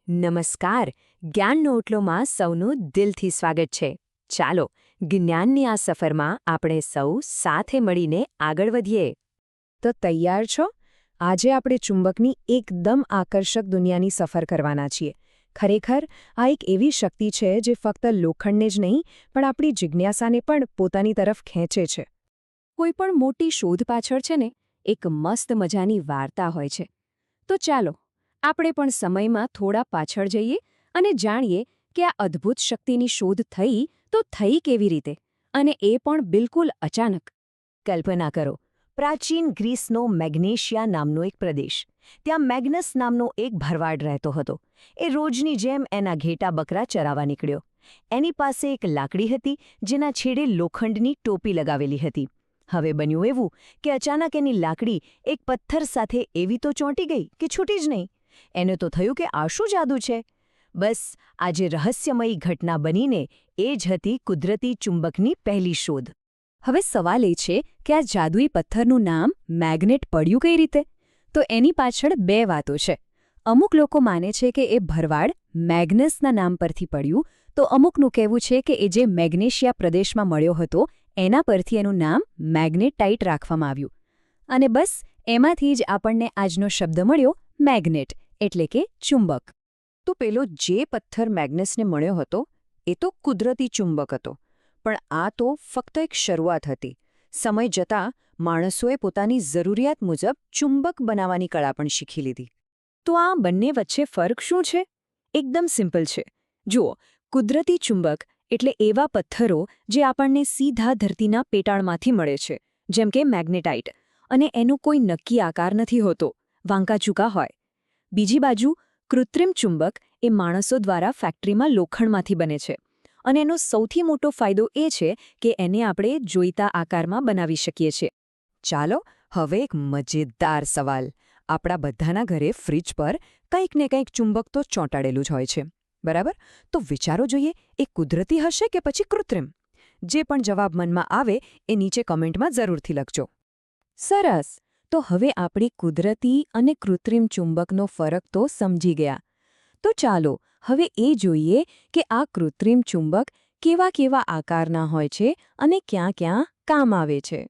નમસ્કાર. જ્ઞાન નોટલોમાં સૌનું દિલથી સ્વાગત છે. ચાલો જ્ઞાનની આ સફરમાં આપણે સૌ સાથે મળીને આગળ વધીએ. તો તૈયાર છો? આજે આપણે ચુંબકની એકદમ આકર્ષક દુનિયાની સફર કરવાના છીએ. ખરેખર આ એક એવી શક્તિ છે જે ફક્ત લોખંડને જ નહીં પણ આપણી જિજ્ઞાસાને પણ પોતાની તરફ ખેંચે છે. કોઈ પણ મોટી શોધ પાછળ છે ને એક મસ્ત મજાની વાર્તા હોય છે. તો ચાલો આપણે પણ સમયમાં થોડા પાછળ જઈએ અને જાણીએ કે આ અદ્ભુત શક્તિની શોધ થઈ તો થઈ કેવી રીતે, અને એ પણ બિલકુલ અચાનક. કલ્પના કરો, પ્રાચીન ગ્રીસનો મેગ્નેશિયા નામનો એક પ્રદેશ. ત્યાં મેગ્નસ નામનો એક ભરવાડ રહેતો હતો. એ રોજની જેમ એના ઘેટા બકરા ચરાવવા નીકળ્યો. એની પાસે એક લાકડી હતી જેના છેડે લોખંડની ટોપી લગાવેલી હતી. હવે બન્યું એવું કે અચાનક એની લાકડી એક પથ્થર સાથે એવી તો ચોંટી ગઈ કે છૂટી જ નહીં. એને તો થયું કે આ શું જાદુ છે. બસ આજે રહસ્યમયી ઘટના બનીને એ જ હતી કુદરતી ચુંબકની પહેલી શોધ. હવે સવાલ એ છે કે આ જાદુઈ પથ્થરનું નામ મેગ્નેટ પડ્યું કઈ રીતે? તો એની પાછળ બે વાતો છે. અમુક લોકો માને છે કે એ ભરવાડ મેગ્નસના નામ પરથી પડ્યું, તો અમુકનું કહેવું છે કે એ જે મેગ્નેશિયા પ્રદેશમાં મળ્યો હતો એના પરથી એનું નામ મેગ્નેટાઇટ રાખવામાં આવ્યું. અને બસ એમાંથી જ આપણને આજનો શબ્દ મળ્યો, મેગ્નેટ, એટલે કે ચુંબક. તો પેલો જે પથ્થર મેગ્નસને મળ્યો હતો એ તો કુદરતી ચુંબક હતો, પણ આ તો ફક્ત એક શરૂઆત હતી. સમય જતાં માણસોએ પોતાની જરૂરિયાત મુજબ ચુંબક બનાવવાની કળા પણ શીખી લીધી. તો આ બંને વચ્ચે ફરક શું છે? એકદમ સિમ્પલ છે. જુઓ, કુદરતી ચુંબક એટલે એવા પથ્થરો જે આપણને સીધા ધરતીના પેટાળમાંથી મળે છે, જેમ કે મેગ્નેટાઇટ, અને એનો કોઈ નક્કી આકાર નથી હોતો, વાંકાચૂકા હોય. બીજી બાજુ કૃત્રિમ ચુંબક એ માણસો દ્વારા ફેક્ટરીમાં લોખંડમાંથી બને છે, અને એનો સૌથી મોટો ફાયદો એ છે કે એને આપણે જોઈતા આકારમાં બનાવી શકીએ છીએ. ચાલો હવે એક મજેદાર સવાલ. આપણા બધાના ઘરે ફ્રિજ પર કંઈક ને કંઈક ચુંબક તો ચોંટાડેલું જ હોય છે, બરાબર? તો વિચારો જોઈએ, એ કુદરતી હશે કે પછી કૃત્રિમ? જે પણ જવાબ મનમાં આવે એ નીચે કમેન્ટમાં જરૂરથી લખજો. સરસ. તો હવે આપણી કુદરતી અને કૃત્રિમ ચુંબકનો ફરક તો સમજી ગયા. તો ચાલો હવે એ જોઈએ કે આ કૃત્રિમ ચુંબક કેવા કેવા આકારના હોય છે અને ક્યાં ક્યાં કામ આવે છે.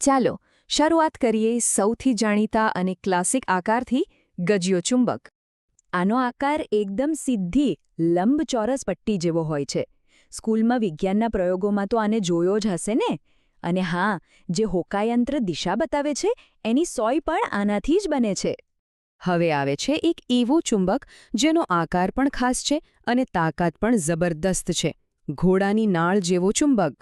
ચાલો શરૂઆત કરીએ સૌથી જાણીતા અને ક્લાસિક આકારથી, ગજિયો ચુંબક. આનો આકાર એકદમ સીધી લંબચોરસ પટ્ટી જેવો હોય છે. સ્કૂલમાં વિજ્ઞાનના પ્રયોગોમાં તો આને જોયો જ હશે ને? અને હા, જે હોકાયંત્ર દિશા બતાવે છે એની સોય પણ આનાથી જ બને છે. હવે આવે છે એક એવું ચુંબક જેનો આકાર પણ ખાસ છે અને તાકાત પણ જબરદસ્ત છે, ઘોડાની નાળ જેવો ચુંબક.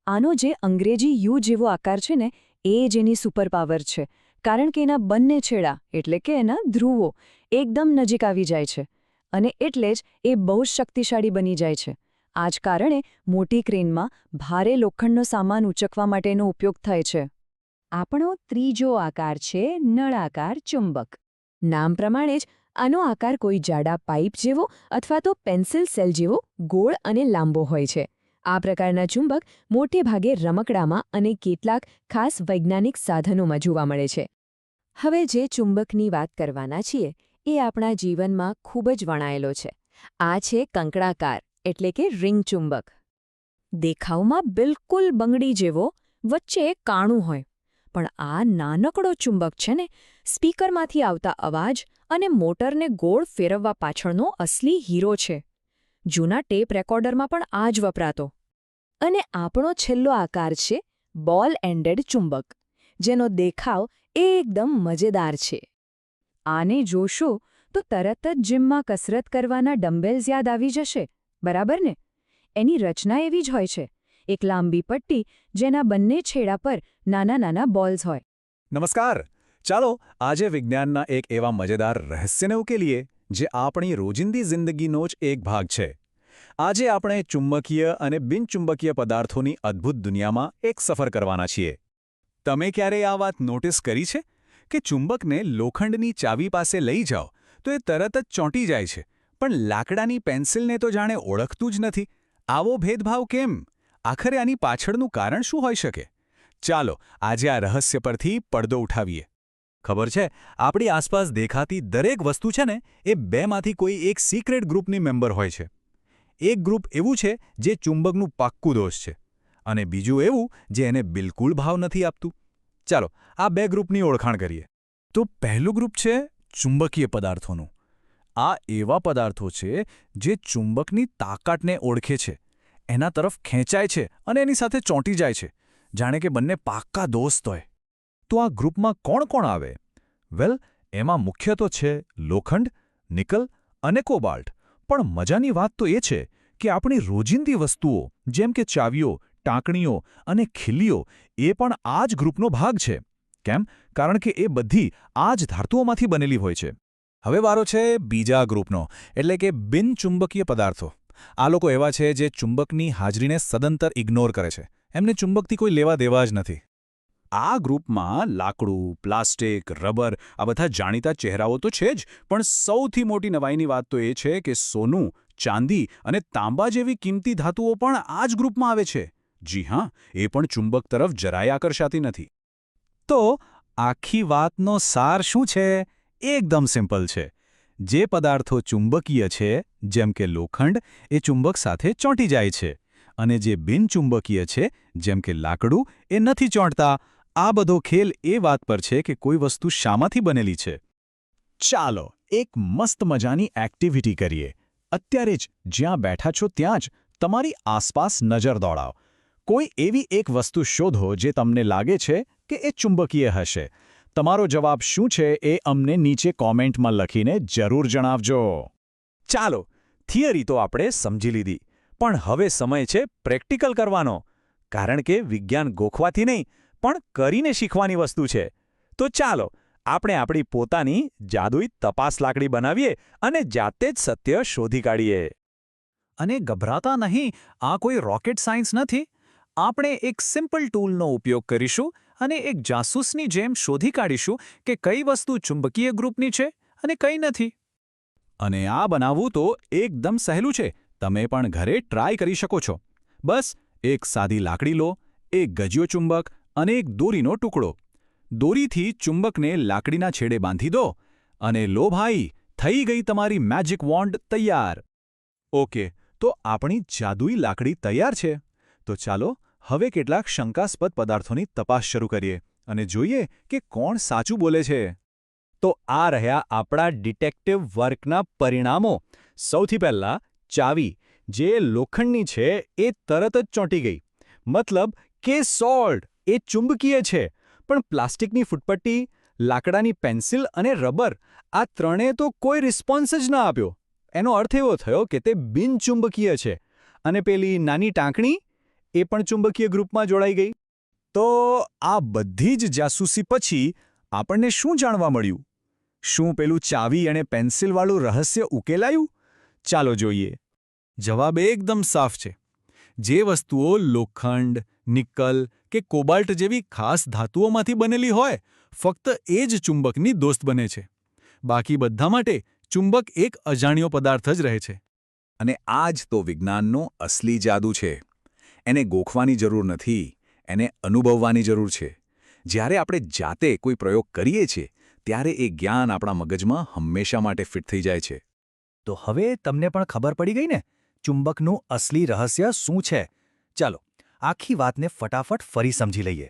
આનો જે અંગ્રેજી યુ જેવો આકાર છે ને એ જ એની સુપરપાવર છે, કારણ કે એના બંને છેડા એટલે કે એના ધ્રુવો એકદમ નજીક આવી જાય છે, અને એટલે જ એ બહુ શક્તિશાળી બની જાય છે. આ જ કારણે મોટી ક્રેનમાં ભારે લોખંડનો સામાન ઉંચકવા માટેનો ઉપયોગ થાય છે. આપણો ત્રીજો આકાર છે નળાકાર ચુંબક. નામ પ્રમાણે જ આનો આકાર કોઈ જાડા પાઇપ જેવો અથવા તો પેન્સિલ સેલ જેવો ગોળ અને લાંબો હોય છે. આ પ્રકારના ચુંબક મોટે ભાગે રમકડામાં અને કેટલાક ખાસ વૈજ્ઞાનિક સાધનોમાં જોવા મળે છે. હવે જે ચુંબકની વાત કરવાના છીએ એ આપણા જીવનમાં ખૂબ જ વણાયેલો છે. આ છે કંકણાકાર એટલે કે રિંગ ચુંબક. દેખાવમાં બિલકુલ બંગડી જેવો, વચ્ચે કાણું હોય. પણ આ નાનકડો ચુંબક છે ને સ્પીકરમાંથી આવતા અવાજ અને મોટરને ગોળ ફેરવવા પાછળનો અસલી હીરો છે. જૂના ટેપ રેકોર્ડરમાં પણ આ જ વપરાતો. અને આપણો છેલ્લો આકાર છે બોલ એન્ડેડ ચુંબક, જેનો દેખાવ એકદમ મજેદાર છે. આને જોશો તો તરત જ જીમમાં કસરત કરવાના ડમ્બેલ્સ યાદ આવી જશે, બરાબર ને? એની રચના એવી જ હોય છે, એક લાંબી પટ્ટી જેના બંને છેડા પર નાના નાના બોલ્સ હોય. નમસ્કાર. ચાલો આજે વિજ્ઞાનના એક એવા મજેદાર રહસ્યને ઉકેલીએ જે આપણી રોજિંદી જિંદગીનો જ એક ભાગ છે. આજે આપણે ચુંબકીય અને બિનચુંબકીય પદાર્થોની અદ્ભુત દુનિયામાં એક સફર કરવાના છીએ. તમે ક્યારેય આ વાત નોટિસ કરી છે કે ચુંબકને લોખંડની ચાવી પાસે લઈ જાઓ તો એ તરત જ ચોંટી જાય છે, પણ લાકડાની પેન્સિલને તો જાણે ઓળખતું જ નથી? આવો ભેદભાવ કેમ? આખરે આની પાછળનું કારણ શું હોઈ શકે? ચાલો આજે આ રહસ્ય પરથી પડદો ઉઠાવીએ. ખબર છે, આપણી આસપાસ દેખાતી દરેક વસ્તુ છે ને એ બેમાંથી કોઈ એક સિક્રેટ ગ્રુપની મેમ્બર હોય છે. એક ગ્રુપ એવું છે જે ચુંબકનું પાક્કું દોસ્ત છે અને બીજું એવું જે એને બિલકુલ ભાવ નથી આપતું. ચાલો આ બે ગ્રુપની ઓળખાણ કરીએ. તો પહેલું ગ્રુપ છે ચુંબકીય પદાર્થોનું. આ એવા પદાર્થો છે જે ચુંબકની તાકાતને ઓળખે છે, એના તરફ ખેંચાય છે અને એની સાથે ચોંટી જાય છે, જાણે કે બંને પાક્કા દોસ્ત હોય. તો આ ગ્રુપમાં કોણ કોણ આવે? વેલ, એમાં મુખ્ય તો છે લોખંડ, નિકલ અને કોબાલ્ટ. પણ મજાની વાત તો એ છે કે આપણી રોજિંદી વસ્તુઓ જેમ કે ચાવીઓ, ટાંકણીઓ અને ખીલીઓ એ પણ આ જ ગ્રુપનો ભાગ છે. કેમ? કારણ કે એ બધી આ જ ધાતુઓમાંથી બનેલી હોય છે. હવે વારો છે બીજા ગ્રુપનો, એટલે કે બિનચુંબકીય પદાર્થો. આ લોકો એવા છે જે ચુંબકની હાજરીને સદંતર ઇગ્નોર કરે છે. એમને ચુંબકથી કોઈ લેવા દેવા જ નથી. આ ગ્રુપમાં લાકડું, પ્લાસ્ટિક, રબર આ બધા જાણીતા ચહેરાઓ તો છે જ, પણ સૌથી મોટી નવાઈની વાત તો એ છે કે સોનું, ચાંદી અને તાંબા જેવી કિંમતી ધાતુઓ પણ આ જ ગ્રુપમાં આવે છે. જી હા, એ પણ ચુંબક તરફ જરાય આકર્ષાતી નથી. તો આખી વાતનો સાર શું છે? એકદમ સિમ્પલ છે. જે પદાર્થો ચુંબકીય છે, જેમ કે લોખંડ, એ ચુંબક સાથે ચોંટી જાય છે, અને જે બિનચુંબકીય છે, જેમ કે લાકડું, એ નથી ચોંટતા. આ બધો ખેલ એ વાત પર છે કે કોઈ વસ્તુ શામાંથી બનેલી છે. ચાલો એક મસ્ત મજાની એક્ટિવિટી કરીએ. અત્યારે જ જ્યાં બેઠા છો ત્યાં જ તમારી આસપાસ નજર દોડાવો. કોઈ એવી એક વસ્તુ શોધો જે તમને લાગે છે કે એ ચુંબકીય હશે. તમારો જવાબ શું છે એ અમને નીચે કોમેન્ટમાં લખીને જરૂર જણાવજો. ચાલો, થિયરી તો આપણે સમજી લીધી, પણ હવે સમય છે પ્રેક્ટિકલ કરવાનો. કારણ કે વિજ્ઞાન ગોખવાથી નહીં, પણ કરીને શીખવાની વસ્તુ છે. તો ચાલો આપણે આપણી પોતાની જાદુઈ તપાસ લાકડી બનાવીએ અને જાતે જ સત્ય શોધી કાઢીએ. અને ગભરાતા નહીં, આ કોઈ રોકેટ સાયન્સ નથી. આપણે એક સિમ્પલ ટૂલનો ઉપયોગ કરીશું અને એક જાસૂસની જેમ શોધી કાઢીશું કે કઈ વસ્તુ ચુંબકીય ગ્રુપની છે અને કઈ નથી. અને આ બનાવવું તો એકદમ સહેલું છે. તમે પણ ઘરે ટ્રાય કરી શકો છો. બસ એક સાદી લાકડી લો, એક ગજિયો ચુંબક અને એક દોરીનો ટુકડો. દોરીથી ચુંબકને લાકડીના છેડે બાંધી દો અને લો ભાઈ, થઈ ગઈ તમારી મેજિક વોન્ડ તૈયાર. ઓકે, તો આપણી જાદુઈ લાકડી તૈયાર છે. તો ચાલો હવે કેટલાક શંકાસ્પદ પદાર્થોની તપાસ શરૂ કરીએ અને જોઈએ કે કોણ સાચું બોલે છે. તો આ રહ્યા આપણા ડિટેક્ટિવ વર્કના પરિણામો. સૌથી પહેલાં ચાવી, જે લોખંડની છે એ તરત જ ચોંટી ગઈ. મતલબ કે સોલ્ડ એ ચુંબકીય છે, પણ પ્લાસ્ટિકની ફૂટપટ્ટી, લાકડાની પેન્સિલ અને રબર આ ત્રણેય તો કોઈ રિસ્પોન્સ જ ના આપ્યો. એનો અર્થ એવો થયો કે તે બિનચુંબકીય છે. અને પેલી નાની ટાંકણી એ પણ ચુંબકીય ગ્રુપમાં જોડાઈ ગઈ. તો આ બધી જ જાસૂસી પછી આપણને શું જાણવા મળ્યું? શું પેલું ચાવી અને પેન્સિલવાળું રહસ્ય ઉકેલાયું? ચાલો જોઈએ. જવાબ એકદમ સાફ છે. જે વસ્તુઓ લોખંડ, નિકલ કે કોબાલ્ટ જેવી ખાસ ધાતુઓમાંથી બનેલી હોય, ફક્ત એ જ ચુંબકની દોસ્ત બને છે. બાકી બધા માટે ચુંબક એક અજાણ્યો પદાર્થ જ રહે છે. અને આ જ તો વિજ્ઞાનનો અસલી જાદુ છે. એને ગોખવાની જરૂર નથી, એને અનુભવવાની જરૂર છે. જ્યારે આપણે જાતે કોઈ પ્રયોગ કરીએ છીએ, ત્યારે એ જ્ઞાન આપણા મગજમાં હંમેશા માટે ફિટ થઈ જાય છે. તો હવે તમને પણ ખબર પડી ગઈ ને ચુંબકનું અસલી રહસ્ય શું છે? ચાલો આખી વાતને ફટાફટ ફરી સમજી લઈએ.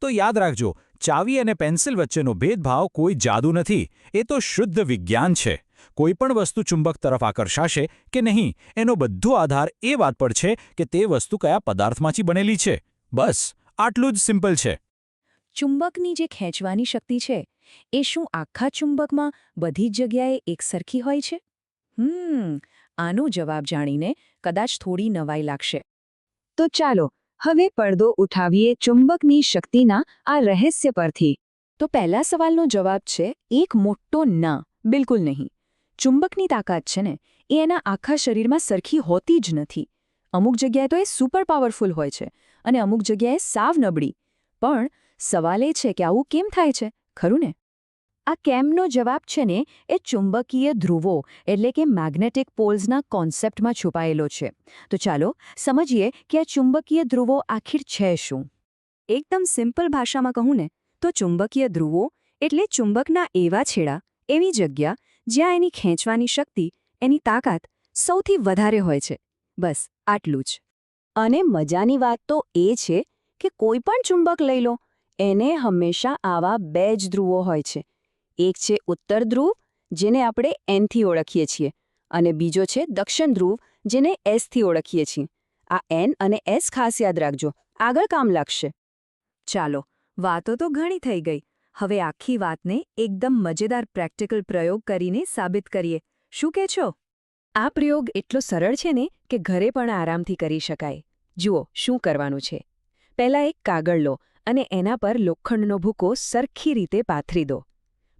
તો યાદ રાખજો, ચાવી અને પેન્સિલ વચ્ચેનો ભેદભાવ કોઈ જાદુ નથી, એ તો શુદ્ધ વિજ્ઞાન છે. કોઈ પણ વસ્તુ ચુંબક તરફ આકર્ષાશે કે નહીં, એનો બધો આધાર એ વાત પર છે કે તે વસ્તુ કયા પદાર્થમાંથી બનેલી છે. બસ આટલું જ સિમ્પલ છે. ચુંબકની જે ખેંચવાની શક્તિ છે, એ શું આખા ચુંબકમાં બધી જ જગ્યાએ એકસરખી હોય છે? આનો જવાબ જાણીને કદાચ થોડી નવાઈ લાગશે. તો ચાલો હવે પડદો ઉઠાવીએ ચુંબકની શક્તિના આ રહસ્ય પરથી. તો પહેલા સવાલનો જવાબ છે એક મોટો ના, બિલકુલ નહીં. ચુંબકની તાકાત છે ને, એ એના આખા શરીરમાં સરખી હોતી જ નથી. અમુક જગ્યાએ તો એ સુપર પાવરફુલ હોય છે અને અમુક જગ્યાએ સાવ નબળી. પણ સવાલ એ છે કે આવું કેમ થાય છે, ખરું ને? આ કેમનો જવાબ છે ને એ ચુંબકીય ધ્રુવો એટલે કે મેગ્નેટિક પોલ્સના કોન્સેપ્ટમાં છુપાયેલો છે. તો ચાલો સમજીએ કે આ ચુંબકીય ધ્રુવો આખિર છે શું. એકદમ સિમ્પલ ભાષામાં કહું ને તો ચુંબકીય ધ્રુવો એટલે ચુંબકના એવા છેડા, એવી જગ્યા જ્યાં એની ખેંચવાની શક્તિ, એની તાકાત સૌથી વધારે હોય છે. બસ આટલું જ. અને મજાની વાત તો એ છે કે કોઈ પણ ચુંબક લઈ લો, એને હંમેશા આવા 2 જ ધ્રુવો હોય છે. એક છે ઉત્તર ધ્રુવ, જેને આપણે Nથી ઓળખીએ છીએ, અને બીજો છે દક્ષિણ ધ્રુવ, જેને Sથી ઓળખીએ છીએ. આ N અને S ખાસ યાદ રાખજો, આગળ કામ લાગશે. ચાલો, વાતો તો ઘણી થઈ ગઈ. હવે આખી વાતને એકદમ મજેદાર પ્રેક્ટિકલ પ્રયોગ કરીને સાબિત કરીએ. શું કહે છો? આ પ્રયોગ એટલો સરળ છે ને કે ઘરે પણ આરામથી કરી શકાય. જુઓ શું કરવાનું છે. પહેલાં એક કાગળ લો અને એના પર લોખંડનો ભૂકો સરખી રીતે પાથરી દો.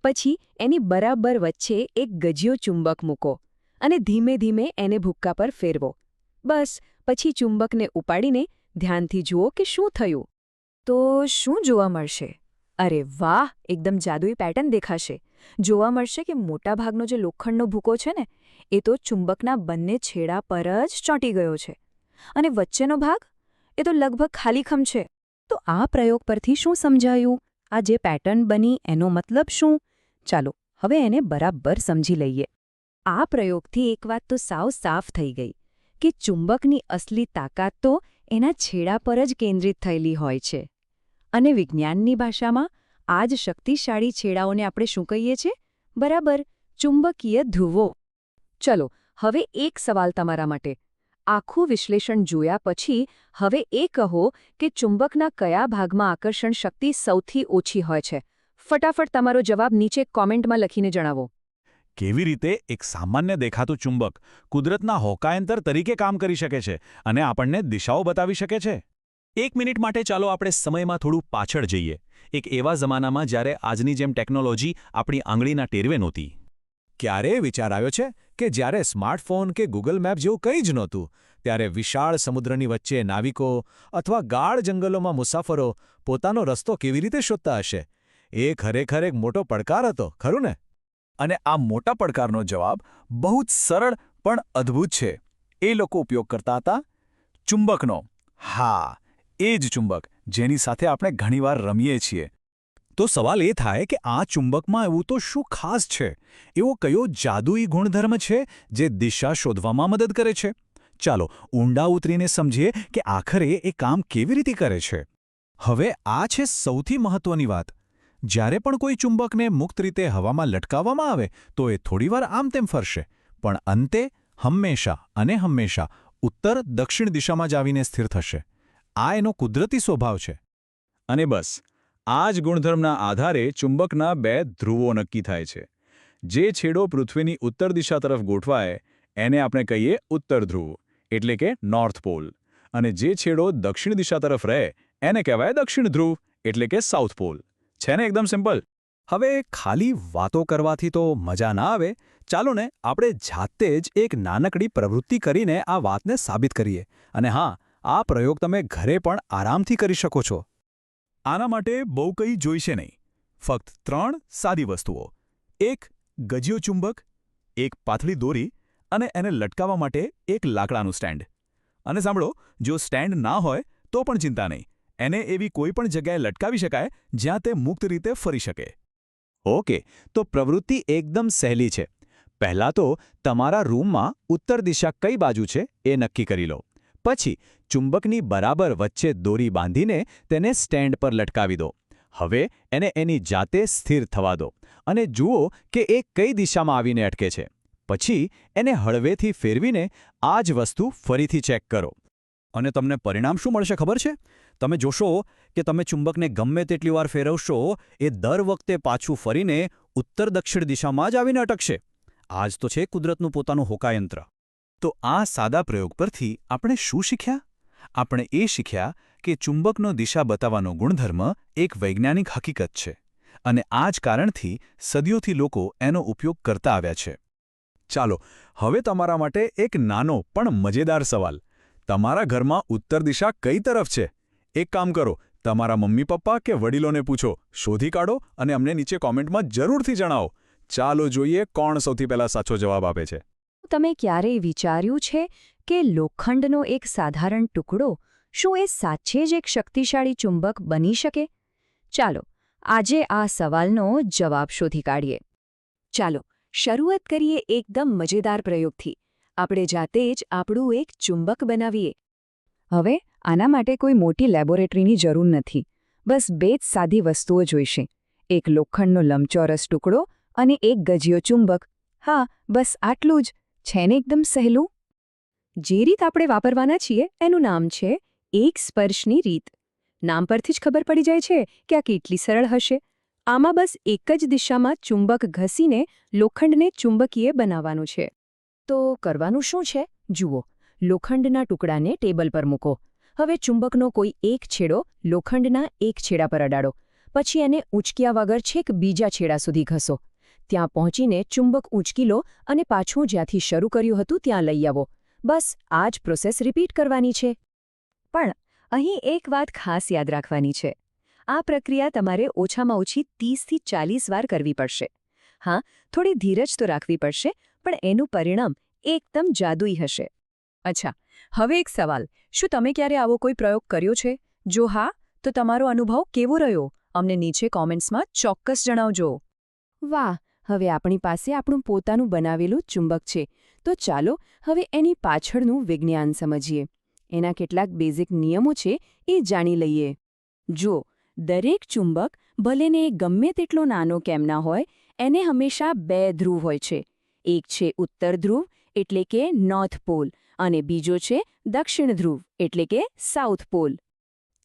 પછી એની બરાબર વચ્ચે એક ગજિયો ચુંબક મૂકો અને ધીમે ધીમે એને ભૂક્કા પર ફેરવો. બસ પછી ચુંબકને ઉપાડીને ધ્યાનથી જુઓ કે શું થયું. તો શું જોવા મળશે? અરે વાહ, એકદમ જાદુઈ પેટર્ન દેખાશે. જોવા મળશે કે મોટાભાગનો જે લોખંડનો ભૂકો છે ને, એ તો ચુંબકના બંને છેડા પર જ ચોંટી ગયો છે. અને વચ્ચેનો ભાગ? એ તો લગભગ ખાલીખમ છે. તો આ પ્રયોગ પરથી શું સમજાયું? આ જે પેટર્ન બની એનો મતલબ શું? ચાલો હવે એને બરાબર સમજી લઈએ. આ પ્રયોગથી એક વાત તો સાવ સાફ થઈ ગઈ કે ચુંબકની અસલી તાકાત તો એના છેડા પર જ કેન્દ્રિત થયેલી હોય છે. અને વિજ્ઞાનની ભાષામાં આ જ શક્તિશાળી છેડાઓને આપણે શું કહીએ છીએ? બરાબર, ચુંબકીય ધ્રુવો. ચલો હવે એક સવાલ તમારા માટે. આખું વિશ્લેષણ જોયા પછી હવે એ કહો કે ચુંબકના કયા ભાગમાં આકર્ષણ શક્તિ સૌથી ઓછી હોય છે? ફટાફટ તમારો જવાબ નીચે કોમેન્ટમાં લખીને જણાવો. કેવી રીતે એક સામાન્ય દેખાતું ચુંબક કુદરતના હોકાયંત્ર તરીકે કામ કરી શકે છે અને આપણને દિશાઓ બતાવી શકે છે? 1 મિનિટ માટે ચાલો આપણે સમયમાં થોડું પાછળ જઈએ. એક એવા જમાનામાં જ્યારે આજની જેમ ટેકનોલોજી આપણી આંગળીના ટેરવે નહોતી. ક્યારેય વિચાર આવ્યો છે કે જ્યારે સ્માર્ટફોન કે ગૂગલ મેપ જેવું કંઈ જ નહોતું, ત્યારે વિશાળ સમુદ્રની વચ્ચે નાવિકો અથવા ગાઢ જંગલોમાં મુસાફરો પોતાનો રસ્તો કેવી રીતે શોધતા હશે? એ ખરેખર એક મોટો પડકાર હતો, ખરું ને? અને આ મોટા પડકારનો જવાબ બહુ જ સરળ પણ અદ્ભુત છે. એ લોકો ઉપયોગ કરતા હતા ચુંબકનો. હા, એ જ ચુંબક જેની સાથે આપણે ઘણીવાર રમીએ છીએ. તો સવાલ એ થાય કે આ ચુંબકમાં એવું તો શું ખાસ છે? એવો કયો જાદુઈ ગુણધર્મ છે જે દિશા શોધવામાં મદદ કરે છે? ચાલો ઊંડા ઉતરીને સમજીએ કે આખરે એ કામ કેવી રીતે કરે છે. હવે આ છે સૌથી મહત્વની વાત. જ્યારે પણ કોઈ ચુંબકને મુક્ત રીતે હવામાં લટકાવવામાં આવે તો એ થોડીવાર આમ તેમ ફરશે, પણ અંતે હંમેશા અને હંમેશા ઉત્તર દક્ષિણ દિશામાં જ આવીને સ્થિર થશે. આ એનો કુદરતી સ્વભાવ છે. અને બસ આ જ ગુણધર્મના આધારે ચુંબકના 2 ધ્રુવો નક્કી થાય છે. જે છેડો પૃથ્વીની ઉત્તર દિશા તરફ ગોઠવાય એને આપણે કહીએ ઉત્તર ધ્રુવ, એટલે કે નોર્થ પોલ. અને જે છેડો દક્ષિણ દિશા તરફ રહે એને કહેવાય દક્ષિણ ધ્રુવ, એટલે કે સાઉથ પોલ. છે ને એકદમ સિમ્પલ? હવે ખાલી વાતો કરવાથી તો મજા ના આવે. ચાલો ને આપણે જાતે જ એક નાનકડી પ્રવૃત્તિ કરીને આ વાતને સાબિત કરીએ. અને હા, આ પ્રયોગ તમે ઘરે પણ આરામથી કરી શકો છો. આના માટે બહુ કંઈ જોઈશે નહીં. ફક્ત 3 સાદી વસ્તુઓ. 1 ગજિયો ચુંબક, 1 પાતળી દોરી અને એને લટકાવવા માટે એક લાકડાનું સ્ટેન્ડ. અને સાંભળો, જો સ્ટેન્ડ ના હોય તો પણ ચિંતા નહીં. એને એવી કોઈ પણ જગ્યાએ લટકાવી શકાય જ્યાં તે મુક્ત રીતે ફરી શકે. ઓકે, તો પ્રવૃત્તિ એકદમ સહેલી છે. પહેલાં તો તમારા રૂમમાં ઉત્તર દિશા કઈ બાજુ છે એ નક્કી કરી લો. પછી ચુંબકની બરાબર વચ્ચે દોરી બાંધીને તેને સ્ટેન્ડ પર લટકાવી દો. હવે એને એની જાતે સ્થિર થવા દો અને જુઓ કે એ કઈ દિશામાં આવીને અટકે છે. પછી એને હળવેથી ફેરવીને આ જ વસ્તુ ફરીથી ચેક કરો. અને તમને પરિણામ શું મળશે ખબર છે? તમે જોશો કે તમે ચુંબકને ગમે તેટલી વાર ફેરવશો, એ દર વખતે પાછું ફરીને ઉત્તર દક્ષિણ દિશામાં જ આવીને અટકશે. આ જ તો છે કુદરતનું પોતાનું હોકાયંત્ર. તો આ સાદા પ્રયોગ પરથી આપણે શું શીખ્યા? આપણે એ શીખ્યા કે ચુંબકનો દિશા બતાવવાનો ગુણધર્મ એક વૈજ્ઞાનિક હકીકત છે. અને આ જ કારણથી સદીઓથી લોકો એનો ઉપયોગ કરતા આવ્યા છે. ચાલો હવે તમારા માટે એક નાનો પણ મજેદાર સવાલ. તમારા ઘરમાં ઉત્તર દિશા કઈ તરફ છે? એક કામ કરો, તમારા મમ્મી પપ્પા કે વડીલોને પૂછો, શોધી કાઢો અને અમને નીચે કોમેન્ટમાં જરૂરથી જણાવો. ચાલો જોઈએ કોણ સૌથી પહેલા સાચો જવાબ આપે છે. તમે ક્યારેય વિચાર્યું છે કે લોખંડનો એક સાધારણ ટુકડો શું એ સાચે જ એક શક્તિશાળી ચુંબક બની શકે? ચાલો આજે આ સવાલનો જવાબ શોધી કાઢીએ. ચાલો શરૂઆત કરીએ એકદમ મજેદાર પ્રયોગથી. આપણે જાતે જ આપણું એક ચુંબક બનાવીએ. હવે આના માટે કોઈ મોટી લેબોરેટરીની જરૂર નથી. બસ બે જ સાદી વસ્તુઓ જોઈશે. એક લોખંડનો લંબચોરસ ટુકડો અને એક ગજિયો ચુંબક. હા, બસ આટલું જ. છે ને એકદમ સહેલું? જે રીત આપણે વાપરવાના છીએ એનું નામ છે એક સ્પર્શની રીત. નામ પરથી જ ખબર પડી જાય છે કે આ કેટલી સરળ હશે. આમાં બસ એક જ દિશામાં ચુંબક ઘસીને લોખંડને ચુંબકીય બનાવવાનું છે. તો કરવાનું શું છે? જુઓ, લોખંડના ટુકડાને ટેબલ પર મૂકો. હવે ચુંબકનો કોઈ એક છેડો લોખંડના એક છેડા પર અડાડો. પછી એને ઊંચક્યા વગર છેક બીજા છેડા સુધી ઘસો. ત્યાં પહોંચીને ચુંબક ઊંચકી લો અને પાછું જ્યાંથી શરૂ કર્યું હતું ત્યાં લઈ આવો. બસ આ જ પ્રોસેસ રિપીટ કરવાની છે. પણ અહીં એક વાત ખાસ યાદ રાખવાની છે. આ પ્રક્રિયા તમારે ઓછામાં ઓછી 30થી 40 વાર કરવી પડશે. હા, થોડી ધીરજ તો રાખવી પડશે, પણ એનું પરિણામ એકદમ જાદુઈ હશે. અચ્છા, હવે એક સવાલ. શું તમે ક્યારે આવો કોઈ પ્રયોગ કર્યો છે? જો હા, તો તમારો અનુભવ કેવો રહ્યો? અમને નીચે કોમેન્ટ્સમાં ચોક્કસ જણાવજો. વાહ, હવે આપણી પાસે આપણું પોતાનું બનાવેલું ચુંબક છે. તો ચાલો હવે એની પાછળનું વિજ્ઞાન સમજીએ. એના કેટલાક બેઝિક નિયમો છે એ જાણી લઈએ. જુઓ, દરેક ચુંબક ભલેને ગમે તેટલો નાનો કેમ ના હોય, એને હંમેશા બે ધ્રુવ હોય છે. એક છે ઉત્તર ધ્રુવ એટલે કે નોર્થ પોલ અને બીજો છે દક્ષિણ ધ્રુવ એટલે કે સાઉથ પોલ.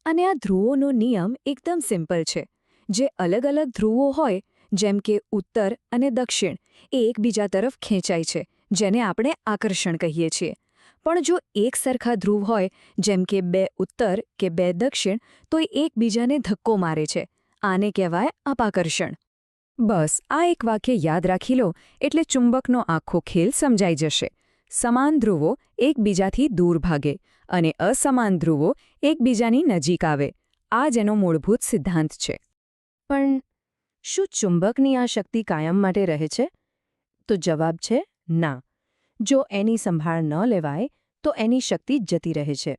અને આ ધ્રુવોનો નિયમ એકદમ સિમ્પલ છે. જે અલગ અલગ ધ્રુવો હોય, જેમ કે ઉત્તર અને દક્ષિણ, એ એકબીજા તરફ ખેંચાય છે, જેને આપણે આકર્ષણ કહીએ છીએ. પણ જો એક સરખા ધ્રુવ હોય, જેમ કે બે ઉત્તર કે બે દક્ષિણ, તો એ એકબીજાને ધક્કો મારે છે. આને કહેવાય અપાકર્ષણ. બસ આ એક વાક્ય યાદ રાખી લો એટલે ચુંબકનો આખો ખેલ સમજાઈ જશે. સમાન ધ્રુવો એકબીજાથી દૂર ભાગે અને અસમાન ધ્રુવો એકબીજાની નજીક આવે. આ જ એનો મૂળભૂત સિદ્ધાંત છે. પણ શું ચુંબકની આ શક્તિ કાયમ માટે રહે છે? તો જવાબ છે ના. જો એની સંભાળ ન લેવાય તો એની શક્તિ જતી રહે છે.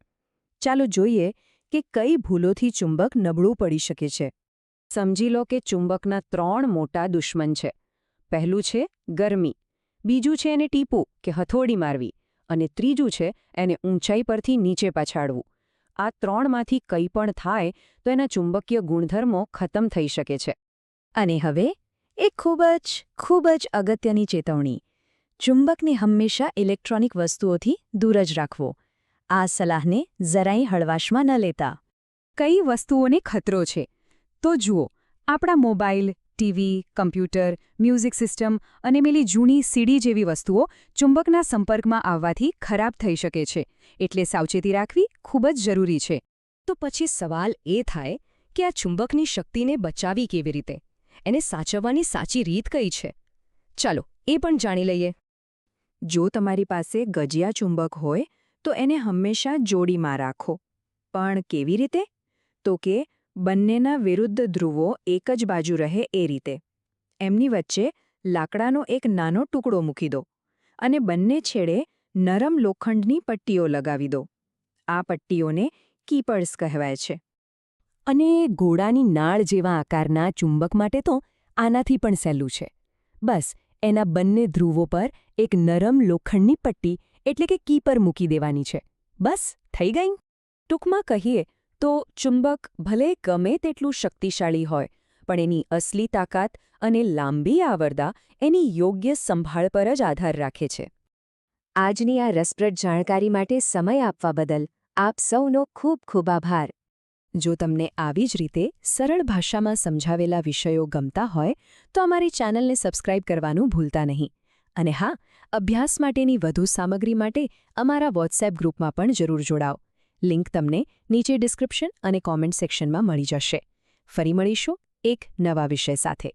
ચાલો જોઈએ કે કઈ ભૂલોથી ચુંબક નબળું પડી શકે છે. સમજી લો કે ચુંબકના 3 મોટા દુશ્મન છે. પહેલું છે ગરમી, બીજું છે એને ટીપું કે હથોડી મારવી, અને ત્રીજું છે એને ઊંચાઈ પરથી નીચે પછાડવું. આ 3માંથી કંઈ પણ થાય તો એના ચુંબકીય ગુણધર્મો ખતમ થઈ શકે છે. અને હવે એક ખૂબ જ અગત્યની ચેતવણી. ચુંબકને હંમેશા ઇલેક્ટ્રોનિક વસ્તુઓથી દૂર જ રાખવો. આ સલાહને જરાય હળવાશમાં ન લેતા. કઈ વસ્તુઓને ખતરો છે? તો જુઓ, આપણા mobile, TV, computer, music system અને પેલી જૂની સીડી જેવી વસ્તુઓ ચુંબકના સંપર્કમાં આવવાથી ખરાબ થઈ શકે છે. એટલે સાવચેતી રાખવી ખૂબ જ જરૂરી છે. તો પછી સવાલ એ થાય કે આ ચુંબકની શક્તિને બચાવી કેવી રીતે? એને સાચવવાની સાચી રીત કઈ છે? ચાલો એ પણ જાણી લઈએ. જો તમારી પાસે ગજિયા ચુંબક હોય તો એને હંમેશા જોડીમાં રાખો. પણ કેવી રીતે? તો કે બંનેના વિરુદ્ધ ધ્રુવો એક જ બાજુ રહે એ રીતે. એમની વચ્ચે લાકડાનો એક નાનો ટુકડો મૂકી દો અને બંને છેડે નરમ લોખંડની પટ્ટીઓ લગાવી દો. આ પટ્ટીઓને કીપર્સ કહેવાય છે. અને ઘોડાની નાળ જેવા આકારના ચુંબક માટે તો આનાથી પણ સહેલું છે. બસ એના બંને ધ્રુવો પર એક નરમ લોખંડની પટ્ટી એટલે કે કીપર મૂકી દેવાની છે. બસ થઈ ગઈ. ટૂંકમાં કહીએ તો ચુંબક ભલે ગમે તેટલું શક્તિશાળી હોય, પણ એની અસલી તાકાત અને લાંબી આવરદા એની યોગ્ય સંભાળ પર જ આધાર રાખે છે. આજની આ રસપ્રદ જાણકારી માટે સમય આપવા બદલ આપ સૌનો ખૂબ ખૂબ આભાર. જો તમને આવી જ રીતે સરળ ભાષામાં સમજાવેલા વિષયો ગમતા હોય તો અમારી ચેનલને સબસ્ક્રાઇબ કરવાનું ભૂલતા નહીં. અને હા, અભ્યાસ માટેની વધુ સામગ્રી માટે અમારા વોટ્સએપ ગ્રુપમાં પણ જરૂર જોડાઓ. લિંક તમને નીચે ડિસ્ક્રિપ્શન અને કોમેન્ટ સેક્શનમાં મળી જશે. ફરી મળીશું એક નવા વિષય સાથે.